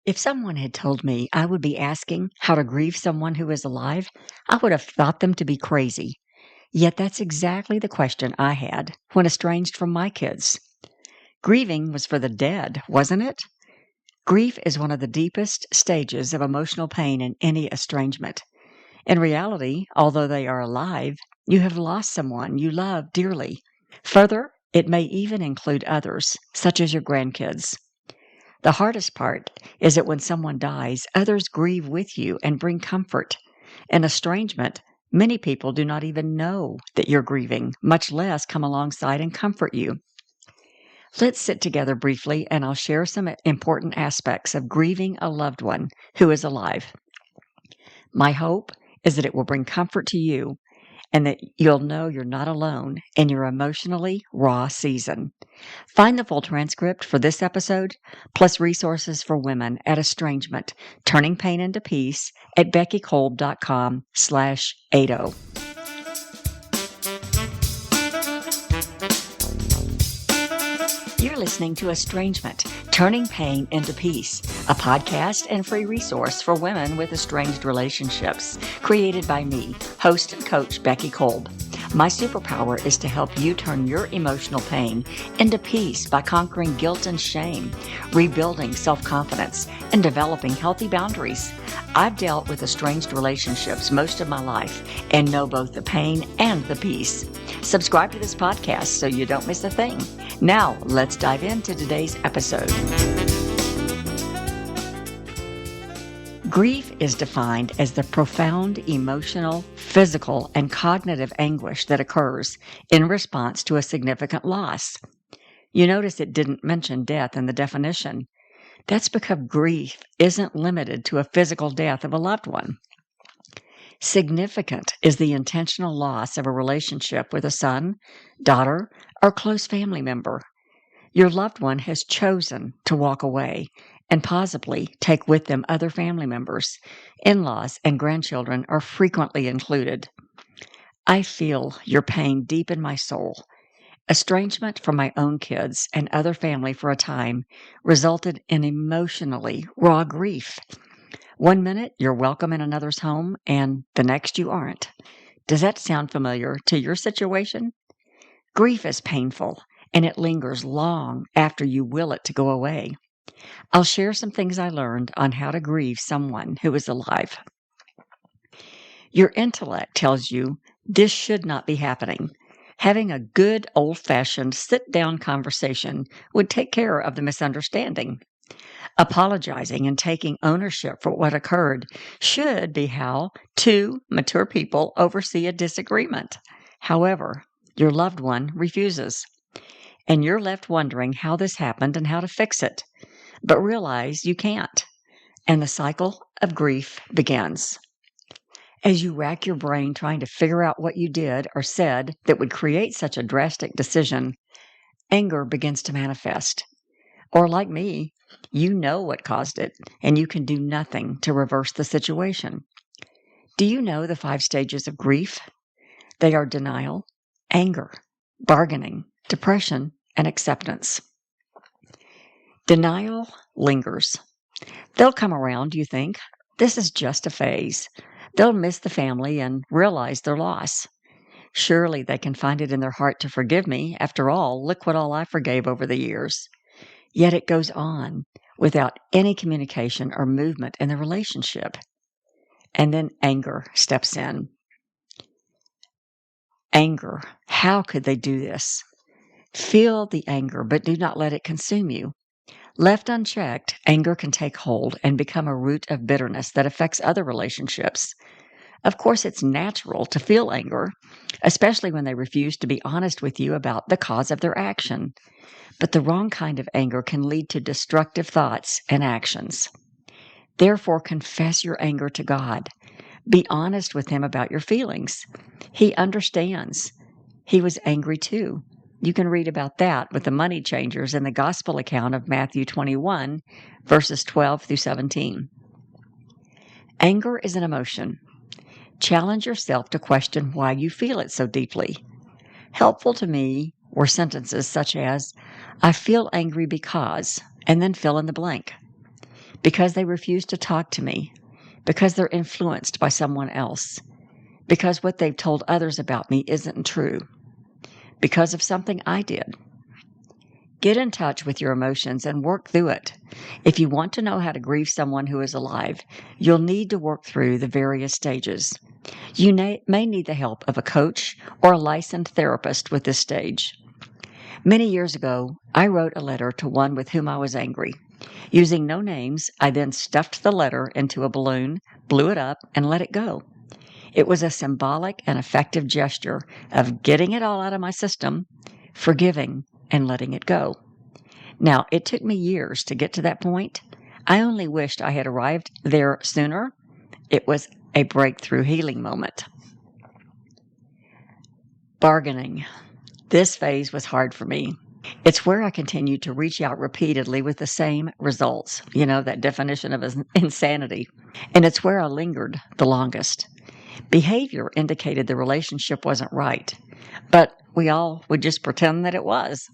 If someone had told me I would be asking how to grieve someone who is alive, I would have thought them to be crazy. Yet that's exactly the question I had when estranged from my kids. Grieving was for the dead, wasn't it? Grief is one of the deepest stages of emotional pain in any estrangement. In reality, although they are alive, you have lost someone you love dearly. Further, it may even include others, such as your grandkids. The hardest part is that when someone dies, others grieve with you and bring comfort. In estrangement, many people do not even know that you're grieving, much less come alongside and comfort you. Let's sit together briefly and I'll share some important aspects of grieving a loved one who is alive. My hope is that it will bring comfort to you and that you'll know you're not alone in your emotionally raw season. Find the full transcript for this episode, plus resources for women at Estrangement, Turning Pain into Peace at beckykolb.com/80. You're listening to Estrangement, Turning Pain into Peace, a podcast and free resource for women with estranged relationships, created by me, host and coach Becky Kolb. My superpower is to help you turn your emotional pain into peace by conquering guilt and shame, rebuilding self-confidence, and developing healthy boundaries. I've dealt with estranged relationships most of my life and know both the pain and the peace. Subscribe to this podcast so you don't miss a thing. Now, let's dive into today's episode. Grief is defined as the profound emotional, physical, and cognitive anguish that occurs in response to a significant loss. You notice it didn't mention death in the definition. That's because grief isn't limited to a physical death of a loved one. Significant is the intentional loss of a relationship with a son, daughter, or close family member. Your loved one has chosen to walk away and possibly take with them other family members. In-laws and grandchildren are frequently included. I feel your pain deep in my soul. Estrangement from my own kids and other family for a time resulted in emotionally raw grief. One minute you're welcome in another's home and the next you aren't. Does that sound familiar to your situation? Grief is painful and it lingers long after you will it to go away. I'll share some things I learned on how to grieve someone who is alive. Your intellect tells you this should not be happening. Having a good old-fashioned sit-down conversation would take care of the misunderstanding. Apologizing and taking ownership for what occurred should be how two mature people oversee a disagreement. However, your loved one refuses, and you're left wondering how this happened and how to fix it. But realize you can't, and the cycle of grief begins. As you rack your brain trying to figure out what you did or said that would create such a drastic decision, anger begins to manifest. Or like me, you know what caused it, and you can do nothing to reverse the situation. Do you know the 5 stages of grief? They are denial, anger, bargaining, depression, and acceptance. Denial lingers. They'll come around, you think. This is just a phase. They'll miss the family and realize their loss. Surely they can find it in their heart to forgive me. After all, look what all I forgave over the years. Yet it goes on without any communication or movement in the relationship. And then anger steps in. Anger. How could they do this? Feel the anger, but do not let it consume you. Left unchecked, anger can take hold and become a root of bitterness that affects other relationships. Of course, it's natural to feel anger, especially when they refuse to be honest with you about the cause of their action. But the wrong kind of anger can lead to destructive thoughts and actions. Therefore, confess your anger to God. Be honest with Him about your feelings. He understands. He was angry too. You can read about that with the money changers in the gospel account of Matthew 21, verses 12 through 17. Anger is an emotion. Challenge yourself to question why you feel it so deeply. Helpful to me were sentences such as, I feel angry because, and then fill in the blank. because they refuse to talk to me, because they're influenced by someone else, because what they've told others about me isn't true, because of something I did. Get in touch with your emotions and work through it. If you want to know how to grieve someone who is alive, you'll need to work through the various stages. You may need the help of a coach or a licensed therapist with this stage. Many years ago, I wrote a letter to one with whom I was angry. Using no names, I then stuffed the letter into a balloon, blew it up, and let it go. It was a symbolic and effective gesture of getting it all out of my system, forgiving, and letting it go. Now, it took me years to get to that point. I only wished I had arrived there sooner. It was a breakthrough healing moment. Bargaining. This phase was hard for me. It's where I continued to reach out repeatedly with the same results. You know, that definition of insanity. And it's where I lingered the longest. Behavior indicated the relationship wasn't right, but we all would just pretend that it was.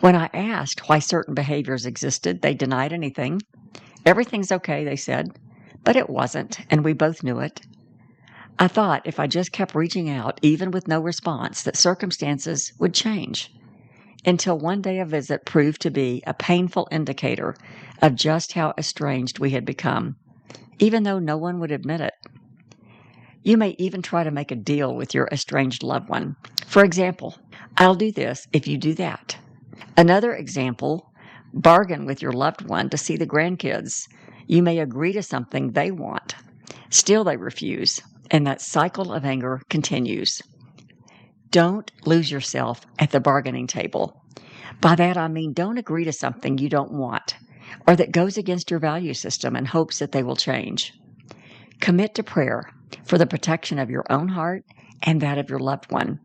When I asked why certain behaviors existed, they denied anything. Everything's okay, they said, but it wasn't, and we both knew it. I thought if I just kept reaching out, even with no response, that circumstances would change. Until one day a visit proved to be a painful indicator of just how estranged we had become, even though no one would admit it. You may even try to make a deal with your estranged loved one. For example, I'll do this if you do that. Another example, bargain with your loved one to see the grandkids. You may agree to something they want. Still they refuse, and that cycle of anger continues. Don't lose yourself at the bargaining table. By that I mean don't agree to something you don't want or that goes against your value system in hopes that they will change. Commit to prayer for the protection of your own heart and that of your loved one.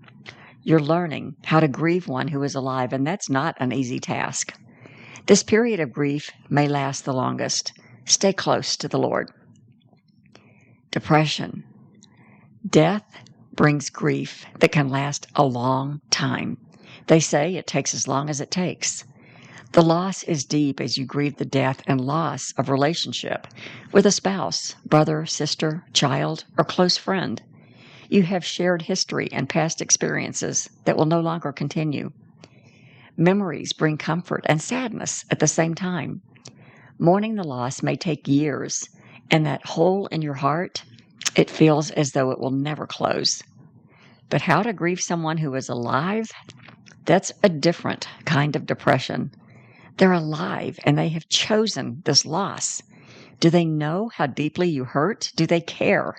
You're learning how to grieve one who is alive, and that's not an easy task. This period of grief may last the longest. Stay close to the Lord. Depression. Death brings grief that can last a long time. They say it takes as long as it takes. The loss is deep as you grieve the death and loss of relationship with a spouse, brother, sister, child, or close friend. You have shared history and past experiences that will no longer continue. Memories bring comfort and sadness at the same time. Mourning the loss may take years, and that hole in your heart, it feels as though it will never close. But how to grieve someone who is alive? That's a different kind of depression. They're alive, and they have chosen this loss. Do they know how deeply you hurt? Do they care?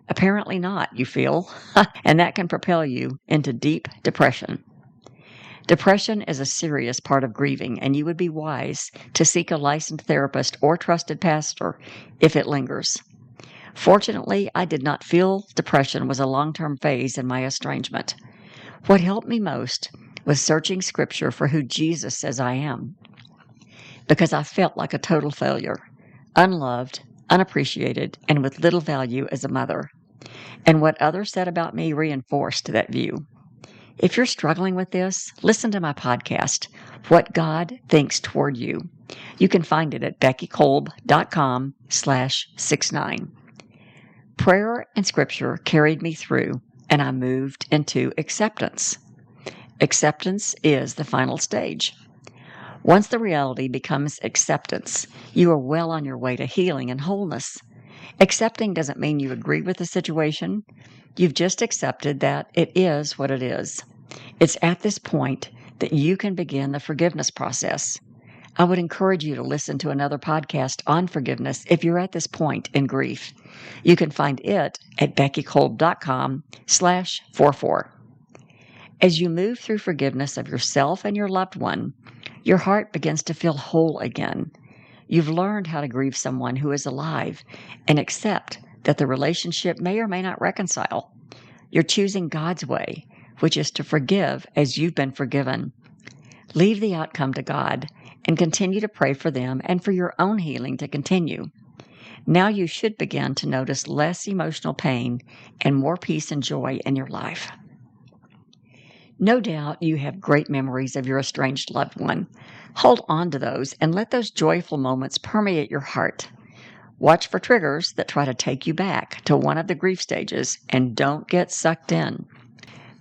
Apparently not, you feel, and that can propel you into deep depression. Depression is a serious part of grieving, and you would be wise to seek a licensed therapist or trusted pastor if it lingers. Fortunately, I did not feel depression was a long-term phase in my estrangement. What helped me most was searching Scripture for who Jesus says I am, because I felt like a total failure, unloved, unappreciated, and with little value as a mother. And what others said about me reinforced that view. If you're struggling with this, listen to my podcast, What God Thinks Toward You. You can find it at beckykolb.com/69. Prayer and Scripture carried me through, and I moved into acceptance. Acceptance is the final stage. Once the reality becomes acceptance, you are well on your way to healing and wholeness. Accepting doesn't mean you agree with the situation. You've just accepted that it is what it is. It's at this point that you can begin the forgiveness process. I would encourage you to listen to another podcast on forgiveness if you're at this point in grief. You can find it at beckykolb.com/44. As you move through forgiveness of yourself and your loved one, your heart begins to feel whole again. You've learned how to grieve someone who is alive and accept that the relationship may or may not reconcile. You're choosing God's way, which is to forgive as you've been forgiven. Leave the outcome to God and continue to pray for them and for your own healing to continue. Now you should begin to notice less emotional pain and more peace and joy in your life. No doubt you have great memories of your estranged loved one. Hold on to those and let those joyful moments permeate your heart. Watch for triggers that try to take you back to one of the grief stages and don't get sucked in.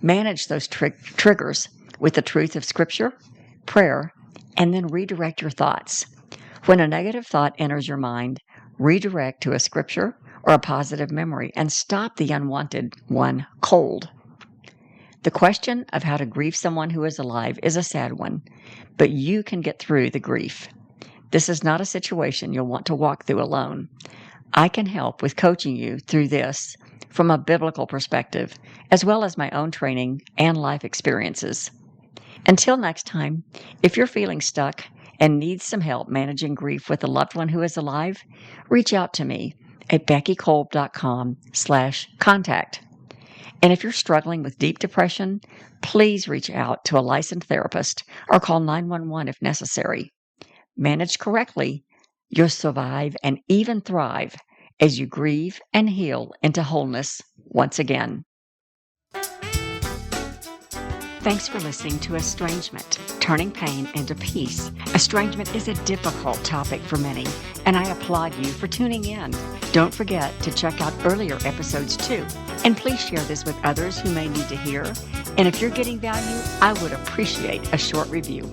Manage those triggers with the truth of Scripture, prayer, and then redirect your thoughts. When a negative thought enters your mind, redirect to a scripture or a positive memory and stop the unwanted one cold. The question of how to grieve someone who is alive is a sad one, but you can get through the grief. This is not a situation you'll want to walk through alone. I can help with coaching you through this from a biblical perspective, as well as my own training and life experiences. Until next time, if you're feeling stuck and need some help managing grief with a loved one who is alive, reach out to me at beckykolb.com/contact. And if you're struggling with deep depression, please reach out to a licensed therapist or call 911 if necessary. Managed correctly, you'll survive and even thrive as you grieve and heal into wholeness once again. Thanks for listening to Estrangement, Turning Pain into Peace. Estrangement is a difficult topic for many, and I applaud you for tuning in. Don't forget to check out earlier episodes too, and please share this with others who may need to hear. And if you're getting value, I would appreciate a short review.